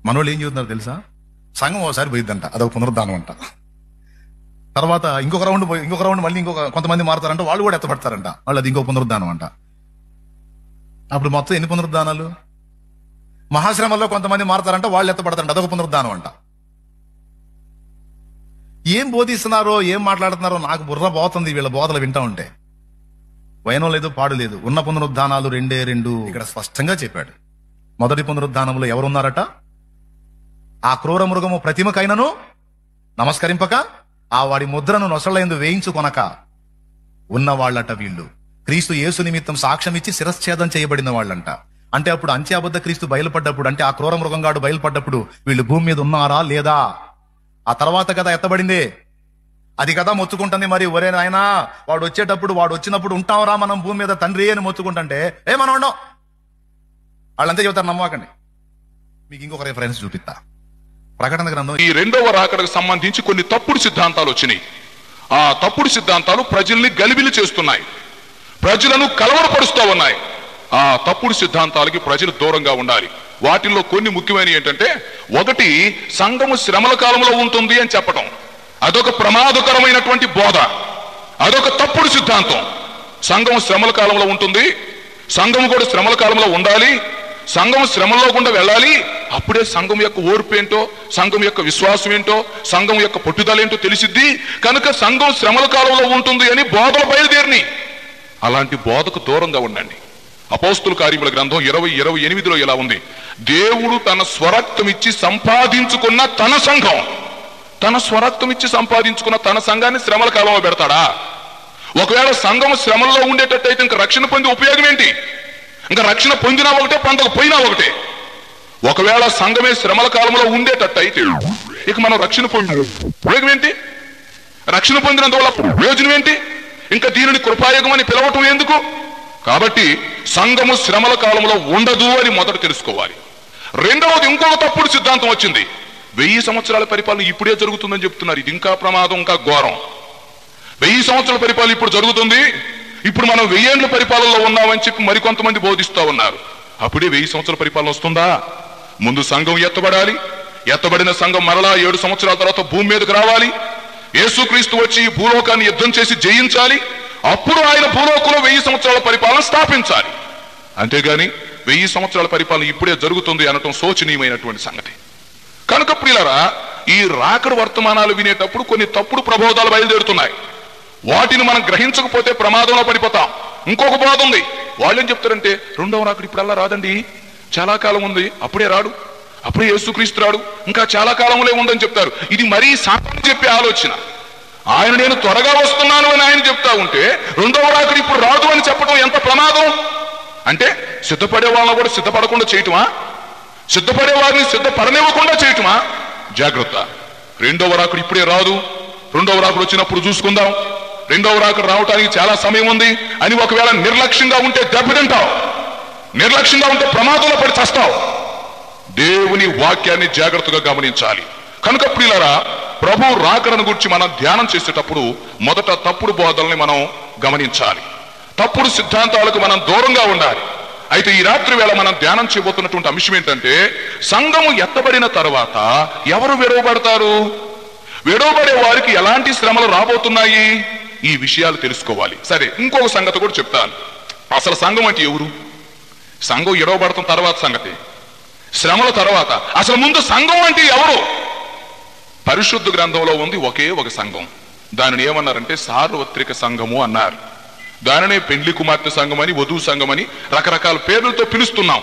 మనోళ్ళు ఏం చెబుతున్నారు తెలుసా? సంఘం ఒకసారి పోయిద్దంట, అదొక పునరుద్ధానం అంట. తర్వాత ఇంకొక రౌండ్ మళ్ళీ కొంతమంది మారుతారంట, వాళ్ళు కూడా ఎత్తపడతారంట, వాళ్ళు అది ఇంకో పునరుద్ధానం అంట. అప్పుడు మొత్తం ఎన్ని పునరుద్ధానాలు? మహాశ్రమంలో కొంతమంది మారుతారంట, వాళ్ళు ఎత్తపడతారంట, అదొక పునరుద్ధానం అంట. ఏం బోధిస్తున్నారో ఏం మాట్లాడుతున్నారో నాకు బుర్ర పోతుంది వీళ్ళ బోధలు వింటా ఉంటే. వైనం లేదు, పాడు లేదు. ఉన్న పునరుద్ధానాలు రెండే రెండు. ఇక్కడ స్పష్టంగా చెప్పాడు. మొదటి పునరుద్ధానంలో ఎవరున్నారట? ఆ క్రూర మృగము ప్రతిమకైనను నమస్కరింపక ఆ వాడి ముద్రను నొసళ్ళయందు వేయించుకొనక ఉన్నవాళ్లట వీళ్ళు. క్రీస్తు యేసు నిమిత్తం సాక్ష్యం ఇచ్చి శిరశ్ఛేదం చేయబడిన వాళ్ళంట. అంటే అప్పుడు అంత్యాబద్ధ క్రీస్తు బయలుపడ్డప్పుడు, అంటే ఆ క్రూర మృగంగాడు బయలుపడ్డప్పుడు వీళ్ళు భూమి మీద ఉన్నారా లేదా? ఆ తర్వాత కదా ఎత్తబడింది, అది కదా మొత్తుకుంటుంది. మరి ఒరే నాయనా, వాడు వచ్చినప్పుడు ఉంటాంరా మనం భూమి మీద తండ్రి అని మొత్తుకుంటుంటే మనం ఉండం. వాళ్ళంతా చెబుతారు, నమ్మకండి. మీకు ఇంకొక రిఫరెన్స్ చూపిస్తా. ప్రకటన గ్రంథం ఈ రెండవ రాకడకు సంబంధించి కొన్ని తప్పుడు సిద్ధాంతాలు వచ్చినాయి. ఆ తప్పుడు సిద్ధాంతాలు ప్రజల్ని గలిబిలి చేస్తున్నాయి, ప్రజలను కలవరపరుస్తూ ఉన్నాయి. ఆ తప్పుడు సిద్ధాంతాలకి ప్రజలు దూరంగా ఉండాలి. వాటిల్లో కొన్ని ముఖ్యమైనవి ఏంటంటే, ఒకటి, సంఘము శ్రమల కాలంలో ఉంటుంది అని చెప్పడం. అదొక ప్రమాదకరమైనటువంటి బోధ, అదొక తప్పుడు సిద్ధాంతం. సంఘం శ్రమల కాలంలో ఉంటుంది, సంఘం కూడా శ్రమల కాలంలో ఉండాలి, సంఘం శ్రమల్లో గుండా వెళ్ళాలి. అప్పుడే సంఘం యొక్క ఓర్పు ఏంటో, సంఘం యొక్క విశ్వాసం ఏంటో, సంఘం యొక్క పట్టుదల ఏంటో తెలిసిద్ది. కనుక సంఘం శ్రమల కాలంలో ఉంటుంది అని బోధలు బయలుదేరిని. అలాంటి బోధకు దూరంగా ఉండండి. అపోస్తుల కార్యముల గ్రంథం 20:28 ఇలా ఉంది, దేవుడు తన స్వరక్తం ఇచ్చి సంపాదించుకున్న తన సంఘం, తన స్వరక్తం ఇచ్చి సంపాదించుకున్న తన సంఘాన్ని శ్రమల కాలంలో పెడతాడా? ఒకవేళ సంఘం శ్రమల్లో ఉండేటట్టయితే ఇంకా రక్షణ పొంది ఉపయోగం ఏంటి? ఇంకా రక్షణ పొందినా ఒకటే, పొందకపోయినా ఒకటే. ఒకవేళ సంఘమే శ్రమల కాలంలో ఉండేటట్టయితే ఇక మనం రక్షణ పొందిన ఉపయోగం ఏంటి? రక్షణ పొందినందువల్ల ప్రయోజనం ఏంటి? ఇంకా దీనిని కృపాయుగం అని పిలవటం ఎందుకు? కాబట్టి సంఘము శ్రమల కాలంలో ఉండదు అని మొదట తెలుసుకోవాలి. రెండవది, ఇంకొక తప్పుడు సిద్ధాంతం వచ్చింది. 1000 సంవత్సరాల పరిపాలన ఇప్పుడే జరుగుతుందని చెప్తున్నారు. ఇది ఇంకా ప్రమాదం, ఇంకా ఘోరం. 1000 సంవత్సరాల పరిపాలన ఇప్పుడు జరుగుతుంది, ఇప్పుడు మనం 1000 ఏళ్ల పరిపాలనలో ఉన్నామని చెప్పి మరికొంతమంది బోధిస్తూ ఉన్నారు. అప్పుడే 1000 సంవత్సరాల పరిపాలన వస్తుందా? ముందు సంఘం ఎత్తబడాలి, ఎత్తబడిన సంఘం మరలా 7 సంవత్సరాల తర్వాత భూమి మీదకి రావాలి. యేసుక్రీస్తు వచ్చి భూలోకాన్ని యుద్ధం చేసి జయించాలి. అప్పుడు ఆయన భూలోకంలో 1000 సంవత్సరాల పరిపాలన స్థాపించాలి. అంతేగాని 1000 సంవత్సరాల పరిపాలన ఇప్పుడే జరుగుతుంది అనటం శోచనీయమైనటువంటి సంగతి. కనుక ప్రియులారా, ఈ రాకడ వర్తమానాలు వినేటప్పుడు కొన్ని తప్పుడు ప్రబోధాలు బయలుదేరుతున్నాయి. వాటిని మనం గ్రహించకపోతే ప్రమాదంలో పడిపోతాం. ఇంకొక బోధ ఉంది. వాళ్ళు ఏం చెప్తారంటే, రెండవ రాకడ ఇప్పుడల్లా రాదండి, చాలా కాలం ఉంది, అప్పుడే రాడు, అప్పుడే యేసుక్రీస్తు రాడు, ఇంకా చాలా కాలంలో ఉందని చెప్తారు. ఇది మరీ సామాన్య చెప్పే ఆలోచన. ఆయన నేను త్వరగా వస్తున్నాను అని ఆయన చెప్తా ఉంటే రెండవ రాకడ ఇప్పుడు రాదు అని చెప్పడం ఎంత ప్రమాదం. అంటే సిద్ధపడే వాళ్ళని కూడా సిద్ధపడకుండా చేయటమా? సిద్ధపడే వారిని సిద్ధపడనివ్వకుండా చేయటమా? జాగ్రత్త. రెండవ రాకడ ఇప్పుడే రాదు, రెండవ రాకడ వచ్చినప్పుడు చూసుకుందాం, రెండవ రాకడ రావటానికి చాలా సమయం ఉంది అని ఒకవేళ నిర్లక్ష్యంగా ఉంటే దెబ్బతింటావు, నిర్లక్ష్యంగా ఉంటే ప్రమాదంలో పడి చస్తావు. దేవుని వాక్యాన్ని జాగ్రత్తగా గమనించాలి. కనుక ప్రియులారా, ప్రభు రాకడను గురించి మనం ధ్యానం చేసేటప్పుడు మొదట తప్పుడు బోధల్ని మనం గమనించాలి, తప్పుడు సిద్ధాంతాలకు మనం దూరంగా ఉండాలి. అయితే ఈ రాత్రి వేళ మనం ధ్యానం చేయబోతున్నటువంటి అంశం ఏంటంటే, సంఘము ఎత్తబడిన తర్వాత ఎవరు విడవబడతారు, విడవబడే వారికి ఎలాంటి శ్రమలు రాబోతున్నాయి, ఈ విషయాలు తెలుసుకోవాలి. సరే, ఇంకొక సంగతి కూడా చెప్తాను. అసలు సంఘం అంటే ఎవరు? సంఘం విడవబడటం తర్వాత సంగతి, శ్రమల తర్వాత. అసలు ముందు సంఘం అంటే ఎవరు? పరిశుద్ధ గ్రంథంలో ఉంది ఒకే ఒక సంఘం. దానిని ఏమన్నారంటే సార్వత్రిక సంఘము అన్నారు. దానినే పెండ్లి కుమార్తె సంఘం అని, వధువు సంఘం అని రకరకాల పేర్లతో పిలుస్తున్నాం.